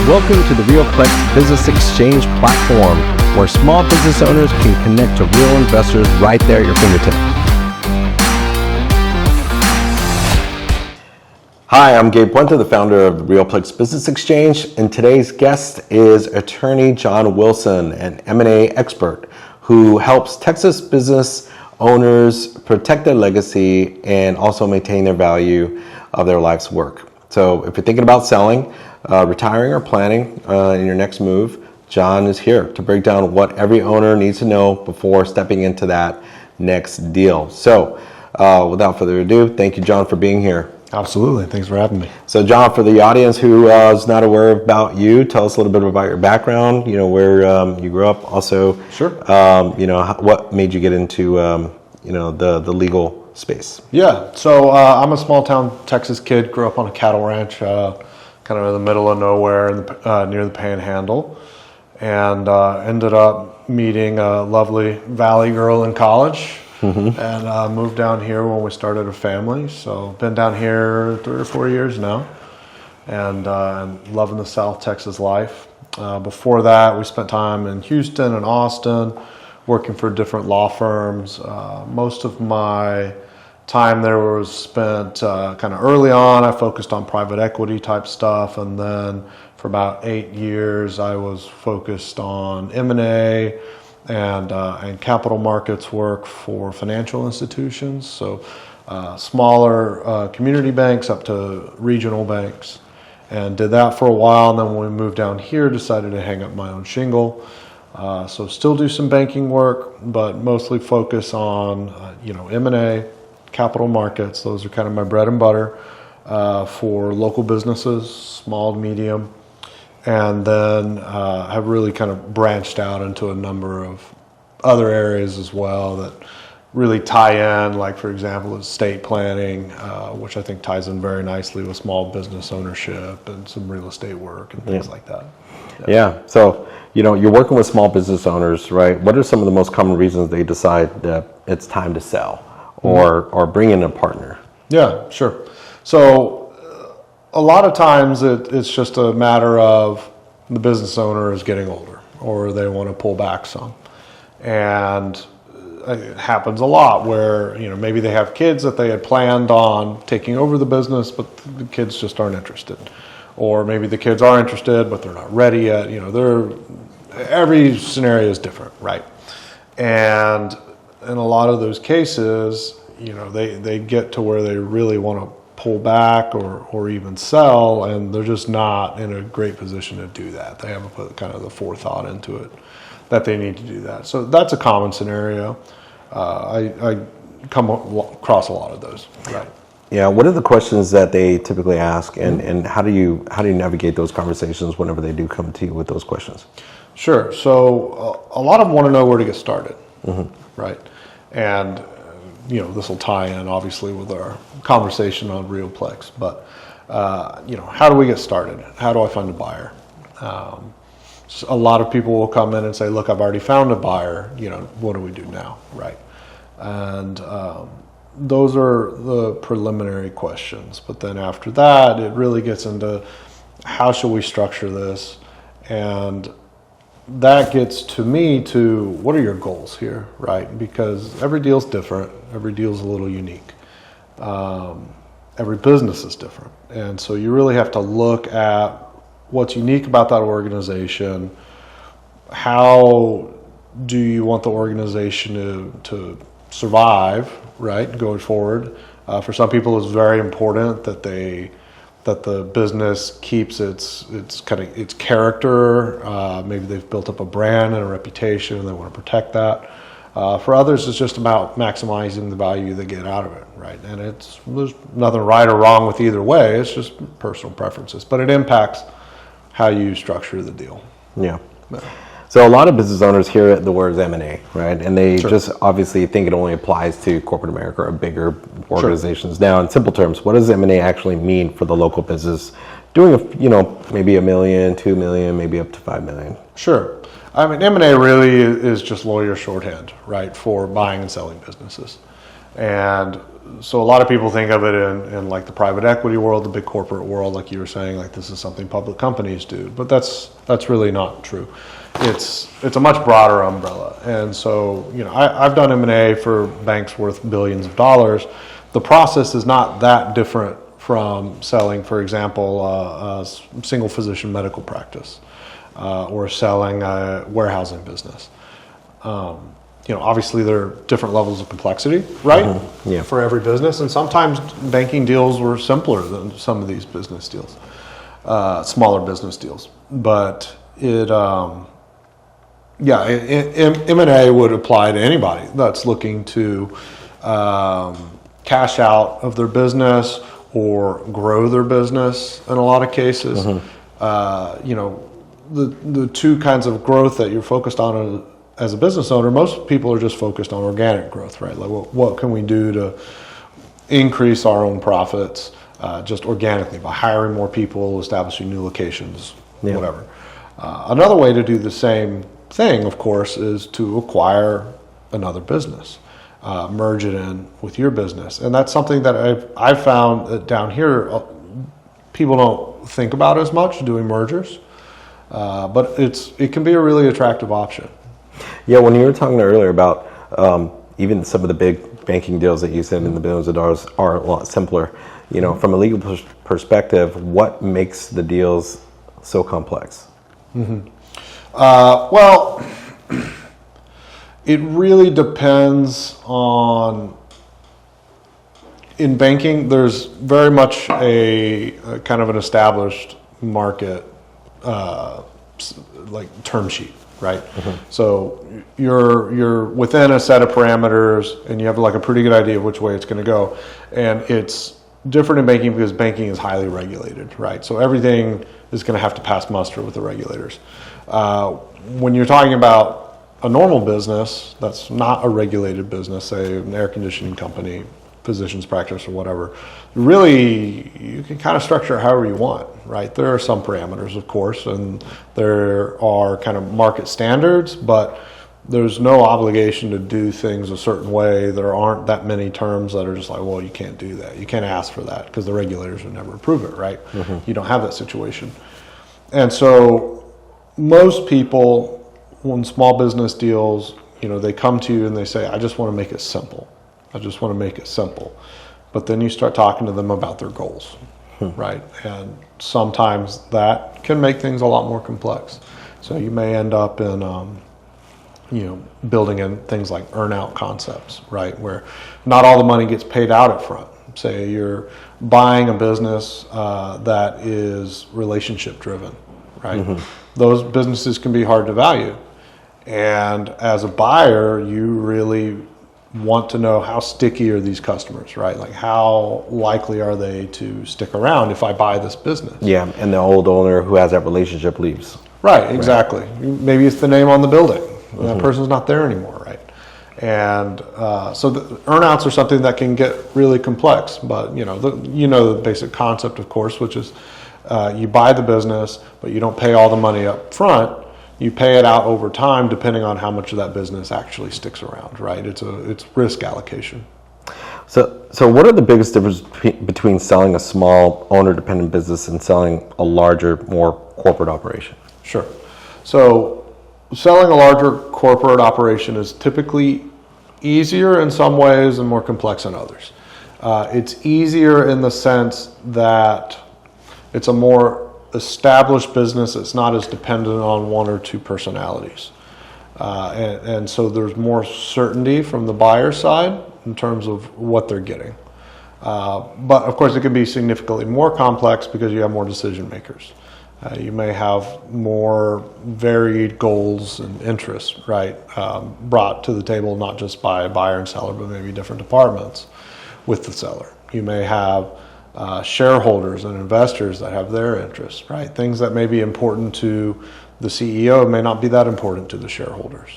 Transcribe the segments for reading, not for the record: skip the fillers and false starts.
Welcome to the RealPlex Business Exchange platform, where small business owners can connect to real investors right there at your fingertip. Hi, I'm Gabe Puente, the founder of the RealPlex Business Exchange, and today's guest is attorney John Wilson, an M&A expert who helps Texas business owners protect their legacy and also maintain their value of their life's work. So if you're thinking about selling, retiring, or planning in your next move, John is here to break down what every owner needs to know before stepping into that next deal. So without further ado, thank you, John, for being here. Absolutely. Thanks for having me. So John, for the audience who is not aware about you, tell us a little bit about your background, where you grew up. Also, Sure. What made you get into, the legal space? Yeah. So I'm a small town Texas kid, grew up on a cattle ranch, kind of in the middle of nowhere near the Panhandle, and ended up meeting a lovely Valley girl in college. And moved down here when we started a family. So been down here 3 or 4 years now, and loving the South Texas life. Before that, we spent time in Houston and Austin, working for different law firms. Most of my time there was spent kind of early on. I focused on private equity type stuff, and then for about 8 years, I was focused on M&A. And capital markets work for financial institutions, so smaller community banks up to regional banks, and did that for a while. And then when we moved down here, decided to hang up my own shingle. So still do some banking work, but mostly focus on M&A, capital markets. Those are kind of my bread and butter for local businesses, small, medium. And then have really kind of branched out into a number of other areas as well that really tie in, like, for example, estate planning, which I think ties in very nicely with small business ownership and some real estate work and things like that. Yeah. So, you're working with small business owners, right? What are some of the most common reasons they decide that it's time to sell or bring in a partner? Yeah, sure. So, a lot of times it's just a matter of the business owner is getting older or they want to pull back some. And it happens a lot where, maybe they have kids that they had planned on taking over the business, but the kids just aren't interested. Or maybe the kids are interested, but they're not ready yet. Every scenario is different, right? And in a lot of those cases, they get to where they really want to pull back or even sell, and they're just not in a great position to do that. They haven't put kind of the forethought into it that they need to do that. So that's a common scenario. I come across a lot of those. Right. Yeah. What are the questions that they typically ask, and how do you navigate those conversations whenever they do come to you with those questions? Sure. So a lot of them want to know where to get started, right? And this will tie in obviously with our conversation on RealPlex, but how do we get started? How do I find a buyer? So a lot of people will come in and say, look, I've already found a buyer, what do we do now, right? And those are the preliminary questions, but then after that, it really gets into how should we structure this? And that gets to me to what are your goals here, right? Because every deal's different. Every deal's a little unique. Every business is different. And so you really have to look at what's unique about that organization. How do you want the organization to survive, right, going forward? For some people, it's very important that the business keeps its character. Maybe they've built up a brand and a reputation and they want to protect that. For others, it's just about maximizing the value they get out of it, right? And there's nothing right or wrong with either way. It's just personal preferences, but it impacts how you structure the deal. Yeah. So a lot of business owners hear the words M&A, right? And they just obviously think it only applies to corporate America or bigger organizations. Now, in simple terms, what does M&A actually mean for the local business doing, maybe $1 million, $2 million, maybe up to $5 million? Sure. I mean, M&A really is just lawyer shorthand, right, for buying and selling businesses. And so a lot of people think of it in like the private equity world, the big corporate world, like you were saying, like this is something public companies do, but that's really not true. It's a much broader umbrella. And so, I've done M&A for banks worth billions of dollars. The process is not that different from selling, for example, a single physician medical practice, or selling a warehousing business. Obviously there are different levels of complexity, right? Mm-hmm. Yeah. For every business, and sometimes banking deals were simpler than some of these business deals, smaller business deals. But M&A would apply to anybody that's looking to cash out of their business or grow their business in a lot of cases. The two kinds of growth that you're focused on as a business owner, most people are just focused on organic growth, right? Like what can we do to increase our own profits just organically by hiring more people, establishing new locations, whatever. Another way to do the same thing, of course, is to acquire another business, merge it in with your business. And that's something that I've found that down here, people don't think about as much, doing mergers, but it can be a really attractive option. Yeah, when you were talking earlier about even some of the big banking deals that you said in the billions of dollars are a lot simpler, from a legal perspective, what makes the deals so complex? Well, it really depends on. In banking, there's very much a kind of an established market, like term sheet, right? So you're within a set of parameters, and you have like a pretty good idea of which way it's going to go. And it's different in banking because banking is highly regulated, right? So everything is going to have to pass muster with the regulators. When you're talking about a normal business that's not a regulated business, say an air conditioning company, physician's practice, or whatever, really you can kind of structure it however you want, right? There are some parameters, of course, and there are kind of market standards, but there's no obligation to do things a certain way. There aren't that many terms that are just like, well, you can't do that. You can't ask for that because the regulators would never approve it, right? You don't have that situation. And so most people, when small business deals, they come to you and they say, I just want to make it simple. I just want to make it simple. But then you start talking to them about their goals, right? And sometimes that can make things a lot more complex. So you may end up in, building in things like earn-out concepts, right? Where not all the money gets paid out up front. Say you're buying a business that is relationship driven, right? Those businesses can be hard to value. And as a buyer, you really want to know how sticky are these customers, right? Like how likely are they to stick around if I buy this business? Yeah, and the old owner who has that relationship leaves. Right, exactly. Maybe it's the name on the building. That person's not there anymore, right? And so the earnouts are something that can get really complex, but the basic concept, of course, which is you buy the business, but you don't pay all the money up front. You pay it out over time, depending on how much of that business actually sticks around, right? It's risk allocation. So what are the biggest differences between selling a small owner-dependent business and selling a larger, more corporate operation? Sure. So selling a larger corporate operation is typically easier in some ways and more complex in others. It's easier in the sense that it's a more established business. It's not as dependent on one or two personalities. And so there's more certainty from the buyer side in terms of what they're getting. But of course it can be significantly more complex because you have more decision makers. You may have more varied goals and interests, right, brought to the table not just by a buyer and seller, but maybe different departments with the seller. You may have shareholders and investors that have their interests, right? Things that may be important to the CEO may not be that important to the shareholders.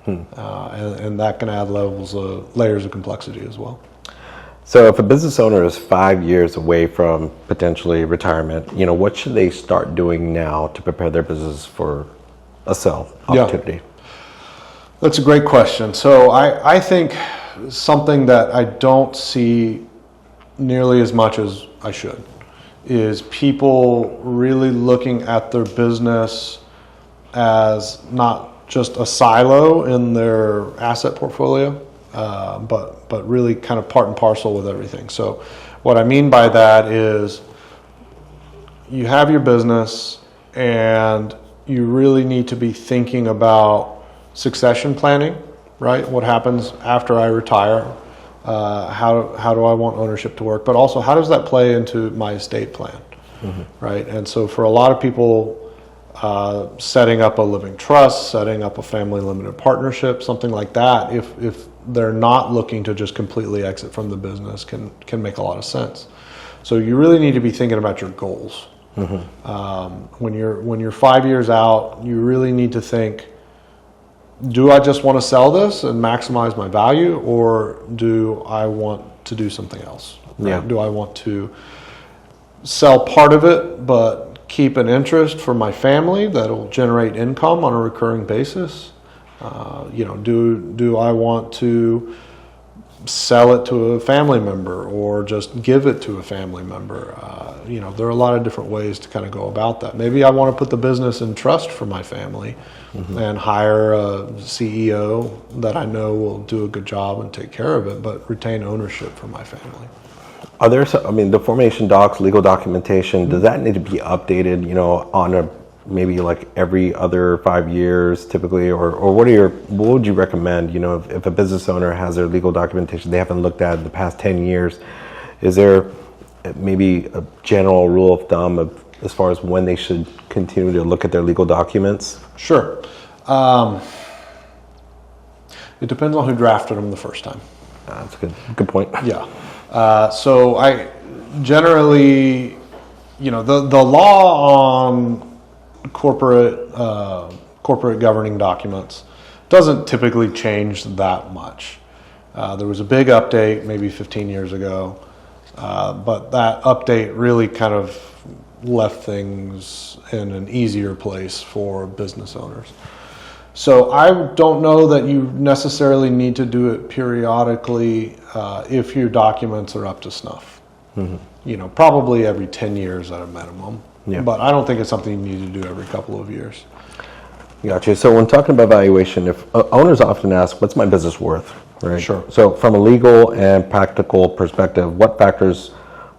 And that can add layers of complexity as well. So if a business owner is 5 years away from potentially retirement, what should they start doing now to prepare their business for a sell opportunity? Yeah. That's a great question. So I think something that I don't see nearly as much as I should is people really looking at their business as not just a silo in their asset portfolio, but really kind of part and parcel with everything. So what I mean by that is you have your business and you really need to be thinking about succession planning, right? What happens after I retire? How do I want ownership to work? But also, how does that play into my estate plan, right? And so for a lot of people, setting up a living trust, setting up a family limited partnership, something like that, if they're not looking to just completely exit from the business, can make a lot of sense. So you really need to be thinking about your goals. When you're 5 years out, you really need to think, do I just want to sell this and maximize my value, or do I want to do something else? Right? Yeah. Do I want to sell part of it but keep an interest for my family that'll generate income on a recurring basis? Do I want to sell it to a family member or just give it to a family member? There are a lot of different ways to kind of go about that. Maybe I want to put the business in trust for my family and hire a CEO that I know will do a good job and take care of it, but retain ownership for my family. Are there the formation docs, legal documentation, does that need to be updated, on a maybe like every other 5 years typically, or what would you recommend, if a business owner has their legal documentation they haven't looked at in the past 10 years, is there maybe a general rule of thumb as far as when they should continue to look at their legal documents? Sure. It depends on who drafted them the first time. That's a good point. Yeah. So I generally, the law on corporate governing documents doesn't typically change that much. There was a big update maybe 15 years ago, but that update really kind of left things in an easier place for business owners. So I don't know that you necessarily need to do it periodically if your documents are up to snuff. Probably every 10 years at a minimum. Yeah. But I don't think it's something you need to do every couple of years. Gotcha. So when talking about valuation, if owners often ask, what's my business worth? Right. Sure. So from a legal and practical perspective, what factors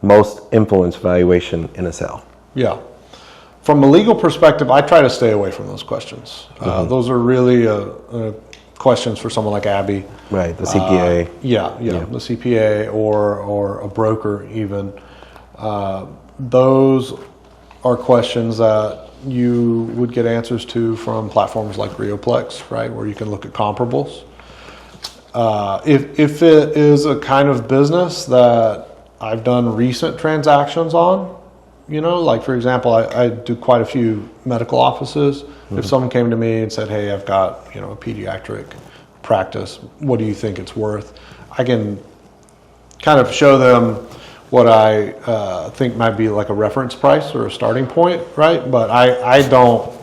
most influence valuation in a sale? Yeah. From a legal perspective, I try to stay away from those questions. Those are really questions for someone like Abby. Right, the CPA. The CPA or a broker even. Those are questions that you would get answers to from platforms like Rioplex, right, where you can look at comparables. If it is a kind of business that I've done recent transactions on, like for example, I do quite a few medical offices. If someone came to me and said, hey, I've got, a pediatric practice, what do you think it's worth? I can kind of show them what I think might be like a reference price or a starting point, right? But I don't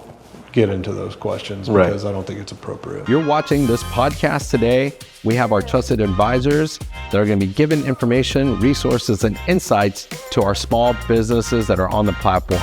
get into those questions because I don't think it's appropriate. You're watching this podcast today. We have our trusted advisors that are going to be giving information, resources, and insights to our small businesses that are on the platform.